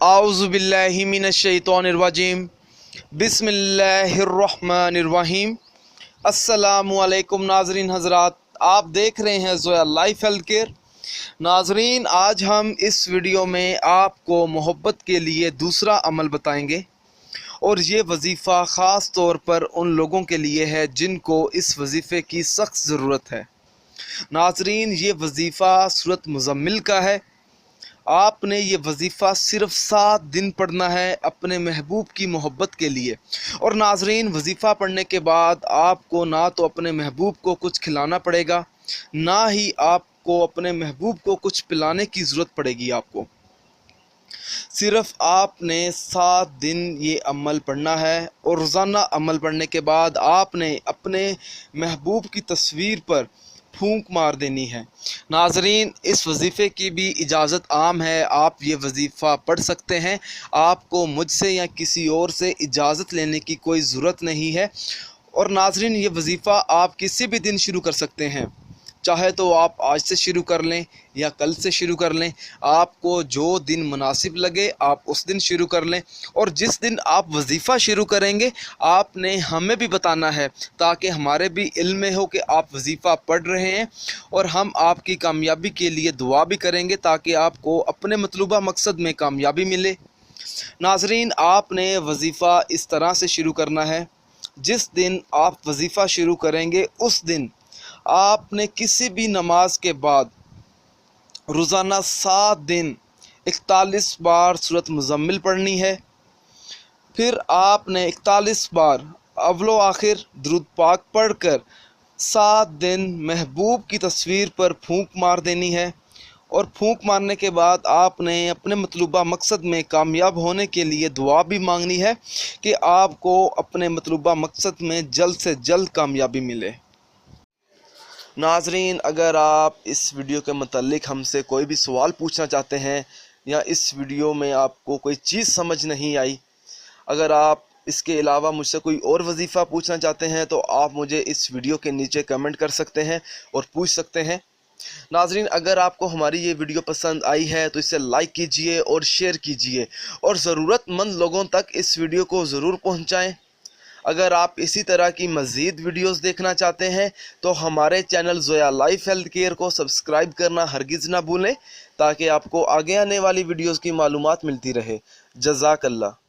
आऊज़ु बिल्लाहि मिनश्शैतानिर्रजीम बिस्मिल्लाहिर्रहमानिर्रहीम। अस्सलामु अलैकुम नाज़रीन हज़रात, आप देख रहे हैं ज़ोया लाइफ हेल्थ केयर। नाज़रीन, आज हम इस वीडियो में आपको मोहब्बत के लिए दूसरा अमल बताएंगे और ये वजीफ़ा ख़ास तौर पर उन लोगों के लिए है जिनको इस वजीफ़े की सख्त ज़रूरत है। नाज़रीन, ये वजीफ़ा सूरत मुज़म्मिल का है। आपने ये वजीफ़ा सिर्फ़ 7 दिन पढ़ना है अपने महबूब की मोहब्बत के लिए। और नाज़रीन, वजीफ़ा पढ़ने के बाद आपको ना तो अपने महबूब को कुछ खिलाना पड़ेगा, ना ही आपको अपने महबूब को कुछ पिलाने की ज़रूरत पड़ेगी। आपको सिर्फ़ आपने 7 दिन ये अमल पढ़ना है और रोज़ाना अमल पढ़ने के बाद आपने अपने महबूब की तस्वीर पर फूंक मार देनी है। नाज़रीन, इस वजीफ़े की भी इजाज़त आम है, आप ये वजीफ़ा पढ़ सकते हैं। आपको मुझसे या किसी और से इजाज़त लेने की कोई ज़रूरत नहीं है। और नाज़रीन, ये वजीफ़ा आप किसी भी दिन शुरू कर सकते हैं, चाहे तो आप आज से शुरू कर लें या कल से शुरू कर लें। आपको जो दिन मुनासिब लगे आप उस दिन शुरू कर लें। और जिस दिन आप वजीफ़ा शुरू करेंगे आपने हमें भी बताना है, ताकि हमारे भी इल्म में हो कि आप वजीफ़ा पढ़ रहे हैं, और हम आपकी कामयाबी के लिए दुआ भी करेंगे ताकि आपको अपने मतलूबा मकसद में कामयाबी मिले। नाज़रीन, आपने वजीफ़ा इस तरह से शुरू करना है, जिस दिन आप वजीफ़ा शुरू करेंगे उस दिन आपने किसी भी नमाज के बाद रोज़ाना 7 दिन 41 बार सूरत मुज़म्मिल पढ़नी है। फिर आपने 41 बार अव्वलो आखिर दुरूद पाक पढ़कर 7 दिन महबूब की तस्वीर पर फूंक मार देनी है। और फूंक मारने के बाद आपने अपने मतलूबा मकसद में कामयाब होने के लिए दुआ भी मांगनी है कि आपको अपने मतलूबा मकसद में जल्द से जल्द कामयाबी मिले। नाज़रीन, अगर आप इस वीडियो के मतलब हमसे कोई भी सवाल पूछना चाहते हैं या इस वीडियो में आपको कोई चीज़ समझ नहीं आई, अगर आप इसके अलावा मुझसे कोई और वजीफ़ा पूछना चाहते हैं तो आप मुझे इस वीडियो के नीचे कमेंट कर सकते हैं और पूछ सकते हैं। नाज़रीन, अगर आपको हमारी ये वीडियो पसंद आई है तो इसे लाइक कीजिए और शेयर कीजिए और ज़रूरतमंद लोगों तक इस वीडियो को ज़रूर पहुँचाएँ। अगर आप इसी तरह की मज़ीद वीडियोस देखना चाहते हैं तो हमारे channel Zoya life health care को सब्सक्राइब करना हरगिज़ ना भूलें, ताकि आपको आगे आने वाली वीडियोस की मालूमात मिलती रहे। जज़ाकल्लाह।